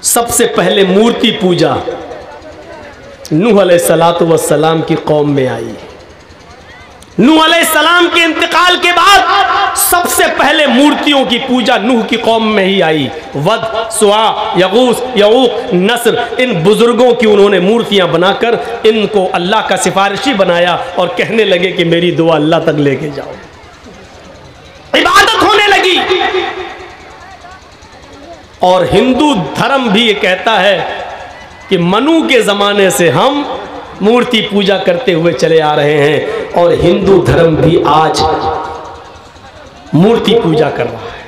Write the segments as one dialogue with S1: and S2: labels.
S1: सबसे पहले मूर्ति पूजा नूह अलैहिस्सलातु वस्सलाम की कौम में आई। नूह अलैहिस्सलाम के इंतकाल के बाद सबसे पहले मूर्तियों की पूजा नूह की कौम में ही आई। वद, सुआ, यगूस, यऊक, नस्र, इन बुजुर्गों की उन्होंने मूर्तियां बनाकर इनको अल्लाह का सिफारिशी बनाया और कहने लगे कि मेरी दुआ अल्लाह तक लेके जाओ। इबादत होने लगी। और हिंदू धर्म भी ये कहता है कि मनु के ज़माने से हम मूर्ति पूजा करते हुए चले आ रहे हैं और हिंदू धर्म भी आज मूर्ति पूजा कर रहा है।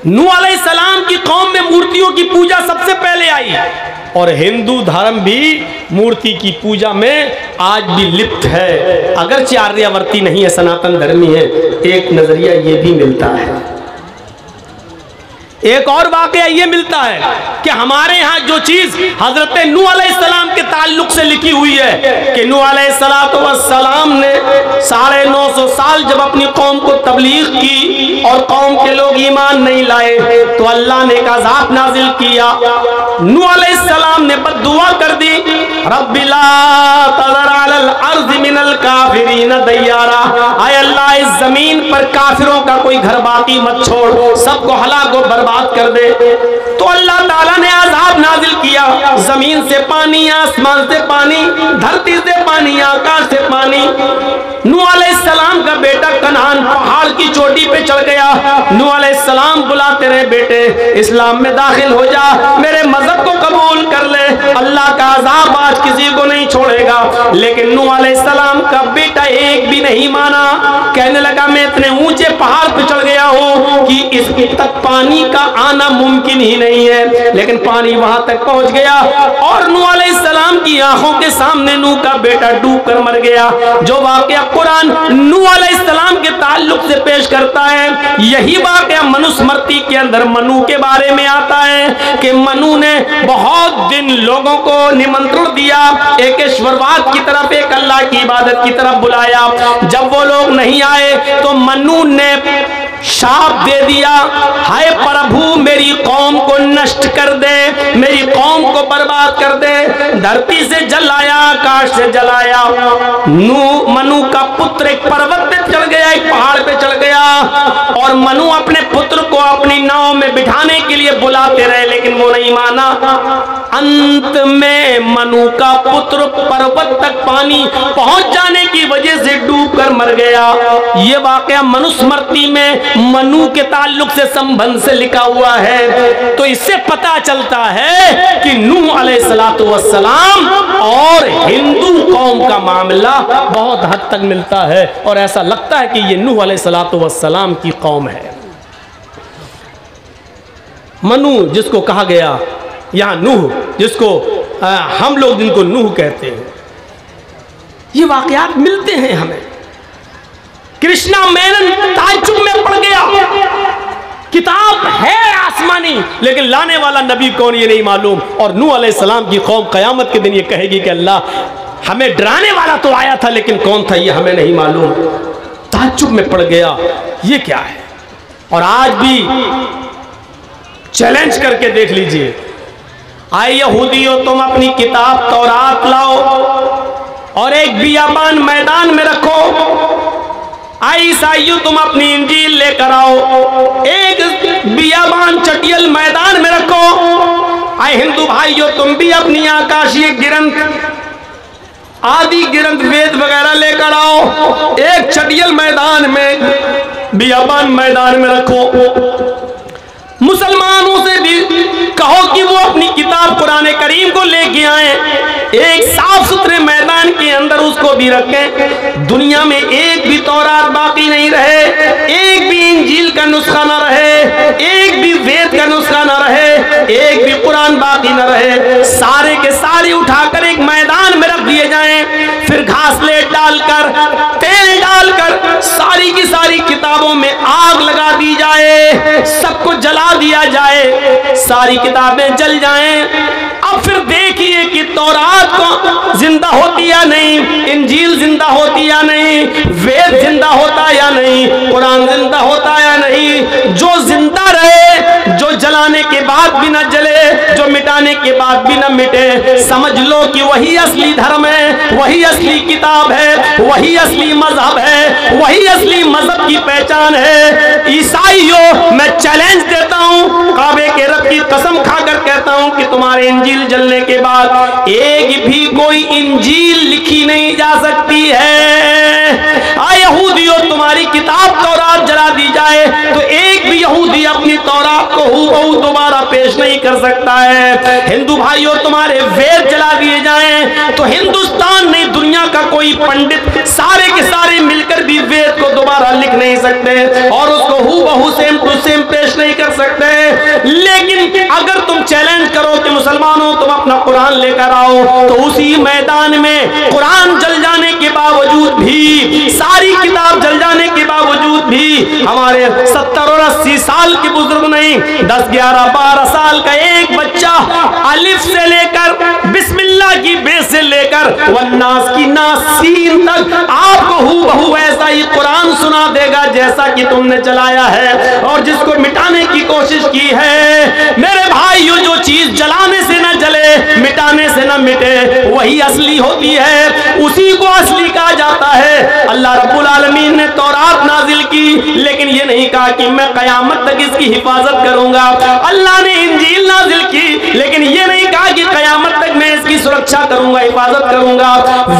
S1: नूह अलैहिस्सलाम की कौम में मूर्तियों की पूजा सबसे पहले आई और हिंदू धर्म भी मूर्ति की पूजा में आज भी लिप्त है। अगरचे आर्यावर्ती नहीं है, सनातन धर्मी है। एक नजरिया ये भी मिलता है, एक और वाकया ये मिलता है कि हमारे यहाँ जो चीज हजरत नूह अलैहिस्सलाम के ताल्लुक से लिखी हुई है कि नूह अलैहिस्सलाम ने 950 साल जब अपनी कौम को तबलीग की और कौम के लोग ईमान नहीं लाए तो अल्लाह ने एक अज़ाब नाजिल किया। नूह अलैहिस्सलाम ने बद्दुआ कर दी, रब्बी ला तज़र अलल अर्ज़ मिनल काफ़िरीन दय्यारा, आय अल्लाह इस जमीन पर काफिरों का कोई घर बाकी मत छोड़, सबको हलाक और बर्बाद कर दे। तो अल्लाह ताला ने अज़ाब नाजिल किया, जमीन से पानी, आसमान से पानी, धरती से पानी, आकाश से पानी। नूह अलैहिस्सलाम का बेटा कनान पहाड़ की चोटी पे चढ़ गया। नूह अलैहिस्सलाम बुलाते रहे, बेटे इस्लाम में दाखिल हो जा, मेरे मजहब को कबूल कर ले, अल्लाह का अज़ाब आज किसी को नहीं छोड़ेगा। लेकिन नूह अलैहिस्सलाम का बेटा एक भी नहीं माना। कहने लगा मैं इतने ऊंचे पहाड़ पे चढ़ गया हूँ कि इस तक पानी का आना मुमकिन ही नहीं है। लेकिन पानी वहां तक पहुंच गया और नूह अलैहिस्सलाम की आंखों के सामने नूह का बेटा डूब कर मर गया। जो वाकया कुरान नूह अलैहिस्सलाम के ताल्लुक से पेश करता है, यही वाकया मनुस्मृति के अंदर मनु के बारे में आता है कि मनु ने बहुत दिन लोगों को निमंत्रण दिया, एक ईश्वरवाद की तरफ, एक अल्लाह की इबादत की तरफ बुलाया। जब वो लोग नहीं आए तो मनु ने शाप दे दिया, हाय प्रभु मेरी कौम को नष्ट कर दे, मेरी कौम को बर्बाद कर दे। धरती से जलाया, आकाश से जलाया। मनु का पुत्र एक पर्वत पे चढ़ गया, एक पहाड़ पे चढ़ गया और मनु अपने पुत्र को अपनी नाव में बिठाने के लिए बुलाते रहे, लेकिन वो नहीं माना। अंत में मनु का पुत्र पर्वत तक पानी पहुंच जाने की वजह से डूब कर मर गया। ये वाकया मनुस्मृति में मनु के ताल्लुक से संबंध से लिखा हुआ है। तो इससे पता चलता है कि नूह अलैहिस्सलातु वस्सलाम और हिंदू कौम का मामला बहुत हद तक मिलता है और ऐसा लगता है कि ये नूह अलैहिस्सलातु वस्सलाम की कौम है। मनु जिसको कहा गया, यहाँ नूह जिसको हम लोग जिनको नूह कहते हैं, ये वाकयात मिलते हैं हमें। कृष्णा मेनन ताज्जुब में पड़ गया, किताब है आसमानी लेकिन लाने वाला नबी कौन ये नहीं मालूम। और नूह अलैहिस्सलाम की कौम क़यामत के दिन ये कहेगी कि अल्लाह हमें डराने वाला तो आया था लेकिन कौन था ये हमें नहीं मालूम। ताज्जुब में पड़ गया, ये क्या है। और आज भी चैलेंज करके देख लीजिए, आए यहूदियों तुम अपनी किताब तौरात लाओ और एक बियाबान मैदान में रखो, आए ईसाइयों तुम अपनी इंजील लेकर आओ, एक बियाबान चटियल मैदान में रखो। आए हिंदू भाइयों तुम भी अपनी आकाशीय ग्रंथ, आदि ग्रंथ, वेद वगैरह लेकर आओ, एक चटियल मैदान में, बियाबान मैदान में रखो। मुसलमानों से भी कहो कि वो अपनी किताब कुरान करीम को लेके आए, एक साफ सुथरे मैदान के अंदर उसको भी रखें। दुनिया में एक भी तौरात बाकी नहीं रहे, एक भी इंजील का नुस्खा न रहे, एक भी वेद का नुस्खा न रहे, एक भी कुरान बाकी न रहे। सारे के सारे उठाकर एक मैदान में रख दिए जाएं, फिर घासलेट डालकर, तेल डालकर सारी की सारी किताबों में आग लगा दी जाए, सबको जला दिया जाए, सारी किताबें जल जाएं। अब फिर देखिए कि तौरात को जिंदा होती या नहीं, इंजील जिंदा होती या नहीं, वेद जिंदा होता या नहीं, कुरान जिंदा होता या नहीं। जो जिंदा रहे, जो जलाने के बाद भी न जले, जो मिटाने के बाद भी न मिटे, समझ लो कि वही असली धर्म है, वही असली किताब है, वही असली मजहब है, वही असली मजहब की पहचान है। ईसाइयों, मैं चैलेंज देता हूं, काबे के रब की कसम खाकर कहता हूं कि तुम्हारे इंजील जलने के बाद एक भी कोई इंजील लिखी नहीं जा सकती है। यहूदियों, तुम्हारी किताब तौरात जला दी जाए तो एक भी यहूदी अपनी तौरात को हूबहू दोबारा पेश नहीं कर सकता है। हिंदू भाइयों, तुम्हारे वेद जला दिए जाएं तो हिंदुस्तान नहीं, दुनिया का कोई पंडित सारे के सारे मिलकर भी वेद को दोबारा लिख नहीं सकते और उसको हूबहू सेम टू सेम पेश नहीं कर सकते। लेकिन अगर तुम चैलेंज करो कि मुसलमानों तुम अपना कुरान लेकर आओ, तो उसी मैदान में कुरान जल जाने के बावजूद भी, सारी किताब जल जाने के बावजूद भी हमारे 70 और 80 साल के बुजुर्ग नहीं, 10, 11, 12 साल का एक बच्चा अलिफ से लेकर बिस्मिल्लाह की बे से लेकर वन्नास की नासीन तक आपको हूबहू ऐसा ही कुरान सुना देगा जैसा कि तुमने चलाया है और जिसको मिटाने की कोशिश की है। मेरे भाइयों, जो चीज जलाने से न जले, मिटाने से न मिटे, वही असली होती है, उसी को असली कहा जाता है। अल्लाह रब्बुल आलमीन ने तौरात नाजिल की, लेकिन ये नहीं कहा कि मैं कयामत तक इसकी हिफाजत करूंगा। अल्लाह ने इंजील नाजिल की, लेकिन ये नहीं कहा कि कयामत तक मैं इसकी सुरक्षा करूंगा, हिफाजत करूंगा।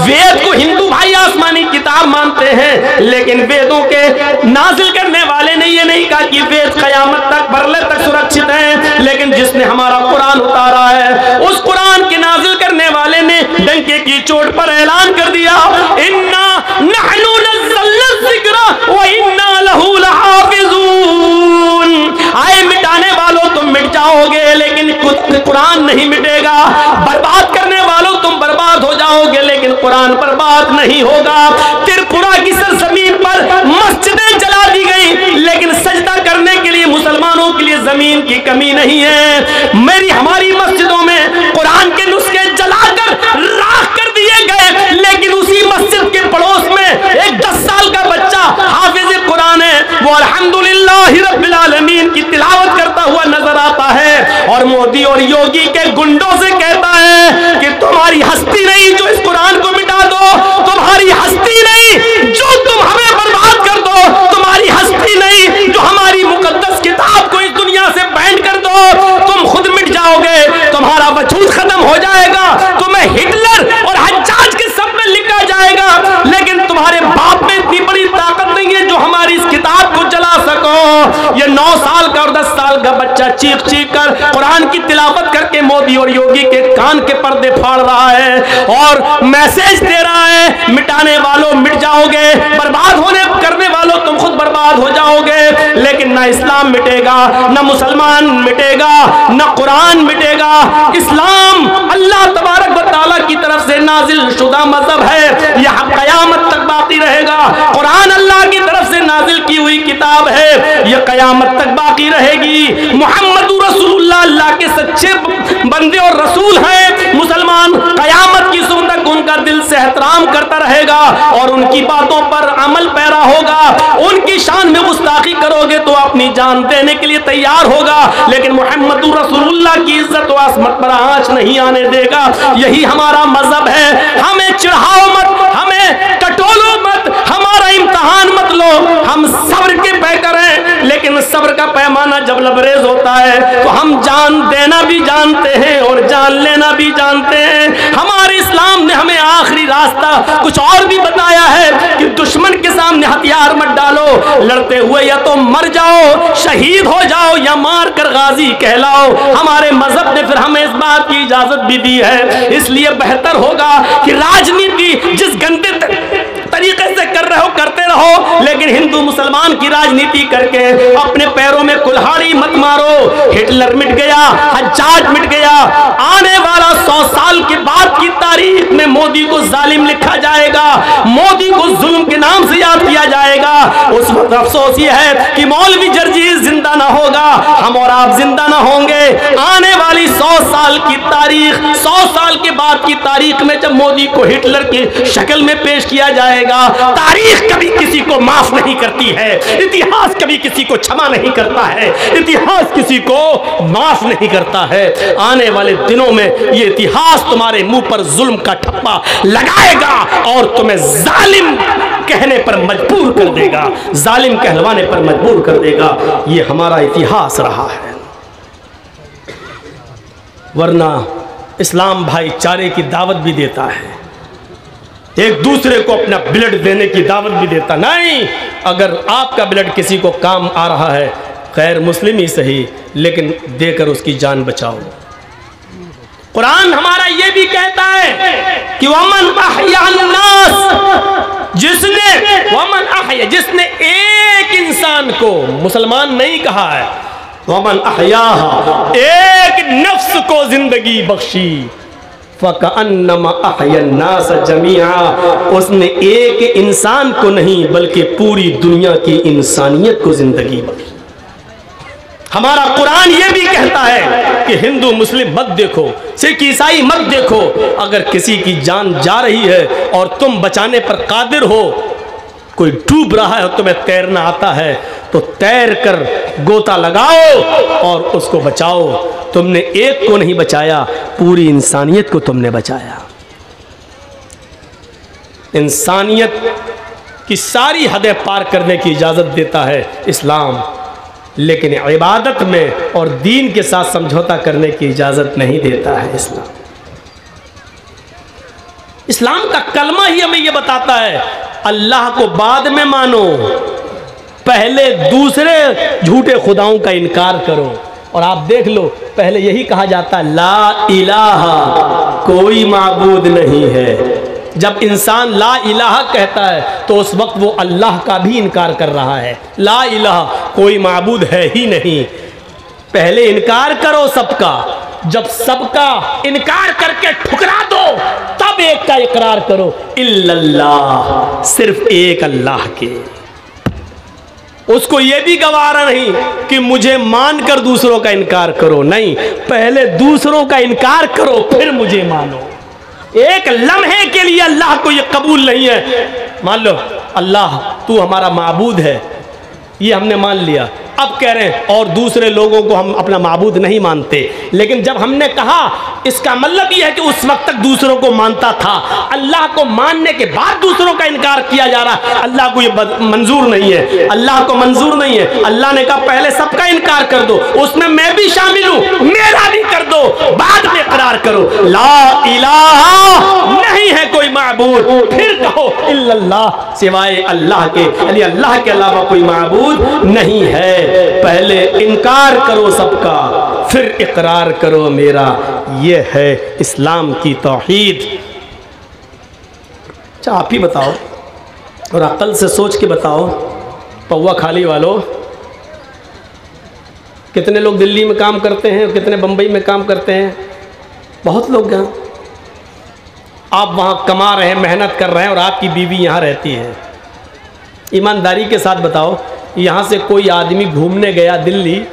S1: वेद को हिंदू भाई आसमानी किताब मानते हैं, लेकिन वेदों के नाजिल करने वाले ने ये नहीं कहा कि वेद कयामत तक, बरले तक सुरक्षित हैं। लेकिन जिसने हमारा कुरान उतारा है, उस कुरान के नाजिल करने वाले ने डंके की चोट पर ऐलान कर दिया, इन्ना नहनु नज़्ज़लना ज़िक्रा व इन्ना लहू लहाफ़िज़ून। आए मिटाने वालों, तुम मिट जाओगे लेकिन कुरान नहीं मिटेगा। बर्बाद करने वालों, तुम बर्बाद हो जाओगे लेकिन कुरान बर्बाद नहीं होगा। त्रिपुरा की सरजमीन पर मस्जिदें जला दी गई, लेकिन सजदा करने के लिए मुसलमानों के लिए जमीन की कमी नहीं है। हमारी मस्जिदों में कुरान के नुस्खे जलाकर राख कर दिए गए, लेकिन उसी मस्जिद के पड़ोस में एक 10 साल का बच्चा हाफिज कुरान है, वो अल्हम्दुलिल्लाह रब्बिल आलमीन की तिलावत करता हुआ नजर आता है और मोदी और योगी के गुंडों से कहता है कि तुम्हारी हस्ती नहीं जो इस कुरान को मिटा दो, तुम्हारी हस्ती नहीं जो तुम हमें बर्बाद कर दो, तुम्हारी हस्ती नहीं जो हमारी मुकद्दस किताब को इस दुनिया से बैन कर दो, तुम खुद मिट जाओगे, तुम्हारा वजूद खत्म हो जाएगा, तुम्हें हिटलर और हज्जाज के सब में लिखा जाएगा, लेकिन तुम्हारे बाप में इतनी बड़ी ताकत नहीं है जो हमारी इस किताब को जला सको। ये 9 साल का और 10 साल का बच्चा चीख चीख कर कुरान की तिलावत करके मोदी और योगी के कान के पर्दे फाड़ रहा है और मैसेज दे रहा है, मिटाने वालों मिट जाओगे, बर्बाद होने करने वालों तुम खुद बर्बाद हो जाओगे। लेकिन ना इस्लाम मिटेगा, ना मुसलमान मिटेगा, ना कुरान मिटेगा। इस्लाम अल्लाह तबारक व तआला की तरफ से नाजिल शुदा मजहब है, यह कयामत तक बाकी रहेगा। कुरान अल्लाह की तरफ से नाजिल की हुई किताब है, यह कयामत तक बाकी रहेगी। मुहम्मदुर रसूलुल्लाह अल्लाह के सच्चे बंदे और रसूल हैं। मुसलमान कयामत की सुबह तक उनका दिल से एहतराम करता रहेगा और उनकी बातों पर अमल पैरा होगा। उनकी शान में गुस्ताखी करोगे तो अपनी जान देने के लिए तैयार होगा, लेकिन मुहम्मदुर रसूलुल्लाह की इज्जत व असमत पर आंच नहीं आने देगा। यही हमारा मजहब है। हमें चिढ़ाओ मत, हमें टटोलो मत, हमारा इम्तहान मत लो। हम सब्र के पैकर हैं, लेकिन सब्र का पैमाना जब लबरेज होता है तो हम जान देना भी जानते हैं और जान लेना भी जानते हैं। हमारे इस्लाम ने हमें आखिरी रास्ता कुछ और भी बताया है कि दुश्मन के सामने हथियार मत डालो, लड़ते हुए या तो मर जाओ, शहीद हो जाओ, या मार कर गाजी कहलाओ। हमारे मजहब ने फिर हमें इस बात की इजाजत भी दी है। इसलिए बेहतर होगा कि राजनीति जिस गंदे तरीके से कर रहे हो करते रहो, लेकिन हिंदू मुसलमान की राजनीति करके अपने पैरों में कुल्हाड़ी मत मारो। हिटलर मिट गया, हज्जाज मिट गया, आने वाला 100 साल के बाद की तारीख में मोदी को जालिम लिखा जाएगा, मोदी को जुल्म के नाम से याद किया जाएगा। उस वक्त अफसोस ये है कि मौलवी जर्जीस जिंदा ना होगा, हम और आप जिंदा ना होंगे। आने वाली 100 साल की तारीख, 100 साल के बाद की तारीख में जब मोदी को हिटलर की शक्ल में पेश किया जाएगा, तारीख कभी किसी को माफ नहीं करती है, इतिहास कभी किसी को क्षमा नहीं करता है, इतिहास किसी को माफ नहीं करता है। आने वाले दिनों में ये इतिहास तुम्हारे मुंह पर जुल्म का ठप्पा लगाएगा और तुम्हें जालिम कहने पर मजबूर कर देगा, जालिम कहलवाने पर मजबूर कर देगा। ये हमारा इतिहास रहा है। वरना इस्लाम भाईचारे की दावत भी देता है, एक दूसरे को अपना ब्लड देने की दावत भी देता। नहीं, अगर आपका ब्लड किसी को काम आ रहा है, खैर मुस्लिम ही सही, लेकिन देकर उसकी जान बचाओ। कुरान हमारा ये भी कहता है कि वमन अहयान्नास, जिसने एक इंसान को, मुसलमान नहीं कहा है, वमन अहयाहा, एक नफ्स को जिंदगी बख्शी, फकअन्नमा अहयन्नास जमीआ, उसने एक इंसान को नहीं बल्कि पूरी दुनिया की इंसानियत को जिंदगी बख्शी। हमारा कुरान ये भी कहता है कि हिंदू मुस्लिम मत देखो, सिख ईसाई मत देखो। अगर किसी की जान जा रही है और तुम बचाने पर कादिर हो, कोई डूब रहा है और तुम्हें तैरना आता है, तो तैर कर गोता लगाओ और उसको बचाओ। तुमने एक को नहीं बचाया, पूरी इंसानियत को तुमने बचाया। इंसानियत की सारी हदें पार करने की इजाज़त देता है इस्लाम, लेकिन इबादत में और दीन के साथ समझौता करने की इजाज़त नहीं देता है इस्लाम। इस्लाम का कलमा ही हमें यह बताता है, अल्लाह को बाद में मानो, पहले दूसरे झूठे खुदाओं का इनकार करो। और आप देख लो, पहले यही कहा जाता है ला इलाहा, कोई माबूद नहीं है। जब इंसान ला इलाहा कहता है तो उस वक्त वो अल्लाह का भी इनकार कर रहा है। ला इलाहा, कोई माबूद है ही नहीं। पहले इनकार करो सबका, जब सबका इनकार करके ठुकरा दो तब एक का इकरार करो, इल्लल्लाह, सिर्फ एक अल्लाह के। उसको यह भी गवारा नहीं कि मुझे मानकर दूसरों का इनकार करो, नहीं, पहले दूसरों का इनकार करो फिर मुझे मानो। एक लम्हे के लिए अल्लाह को यह कबूल नहीं है। मान लो अल्लाह तू हमारा माबूद है, ये हमने मान लिया, अब कह रहे हैं और दूसरे लोगों को हम अपना माबूद नहीं मानते। लेकिन जब हमने कहा, इसका मतलब यह है कि उस वक्त तक दूसरों को मानता था, अल्लाह को मानने के बाद दूसरों का इनकार किया जा रहा है। अल्लाह को ये मंजूर नहीं है, अल्लाह को मंजूर नहीं है। अल्लाह ने कहा पहले सबका इनकार कर दो, उसमें मैं भी शामिल हूं, मेरा भी कर दो, बाद में इकरार करो ला इलाहा, नहीं है कोई माबूद, फिर कहो इल्लल्लाह, सिवाय अल्लाह के, यानी अल्लाह के अलावा कोई माबूद नहीं है। पहले इनकार करो सबका, फिर इकरार करो मेरा। यह है इस्लाम की तौहीद। अच्छा आप ही बताओ और अक्ल से सोच के बताओ, पौवा खाली वालों, कितने लोग दिल्ली में काम करते हैं और कितने बंबई में काम करते हैं? बहुत लोग हैं। आप वहाँ कमा रहे हैं, मेहनत कर रहे हैं और आपकी बीवी यहाँ रहती है। ईमानदारी के साथ बताओ, यहाँ से कोई आदमी घूमने गया दिल्ली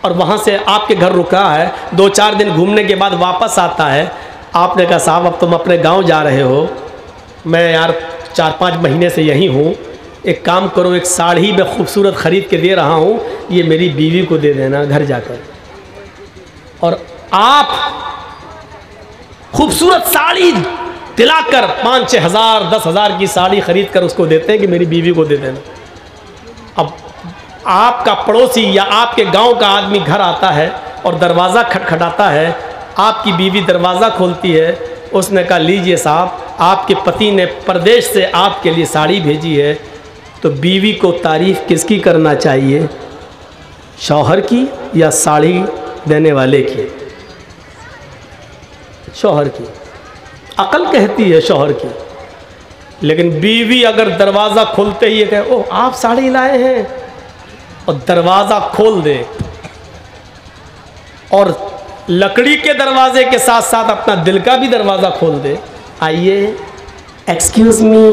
S1: और वहाँ से आपके घर रुका है, 2-4 दिन घूमने के बाद वापस आता है, आपने कहा साहब अब तुम अपने गांव जा रहे हो, मैं यार 4-5 महीने से यहीं हूँ, एक काम करो, एक साड़ी मैं खूबसूरत ख़रीद के दे रहा हूँ, ये मेरी बीवी को दे देना घर जाकर। और आप खूबसूरत साड़ी दिलाकर 5-6 हज़ार 10 हज़ार की साड़ी ख़रीद कर उसको देते हैं कि मेरी बीवी को दे देना। अब आपका पड़ोसी या आपके गांव का आदमी घर आता है और दरवाज़ा खटखटाता है, आपकी बीवी दरवाज़ा खोलती है, उसने कहा लीजिए साहब, आपके पति ने परदेश से आपके लिए साड़ी भेजी है। तो बीवी को तारीफ़ किसकी करना चाहिए, शौहर की या साड़ी देने वाले की? शौहर की। अकल कहती है शौहर की। लेकिन बीवी अगर दरवाज़ा खोलते ही कहे ओह आप साड़ी लाए हैं, और दरवाज़ा खोल दे और लकड़ी के दरवाजे के साथ साथ अपना दिल का भी दरवाज़ा खोल दे, आइए एक्सक्यूज़ मी,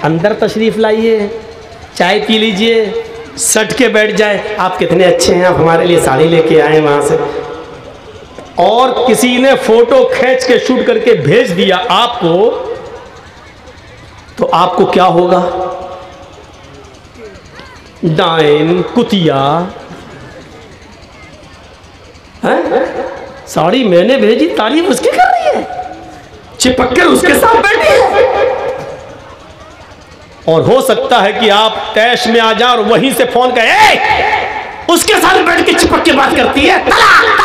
S1: अंदर तशरीफ़ लाइए, चाय पी लीजिए, सट के बैठ जाए, आप कितने अच्छे हैं, आप हमारे लिए साड़ी लेके आए वहाँ से, और किसी ने फ़ोटो खींच के शूट करके भेज दिया आपको, तो आपको क्या होगा? डाइन, कुतिया, साड़ी मैंने भेजी, तारीफ उसकी कर रही है, चिपक कर उसके साथ बैठी है। और हो सकता है कि आप तैश में आ जाओ और वहीं से फोन करे, उसके साथ बैठ के चिपक के बात करती है, तलाक।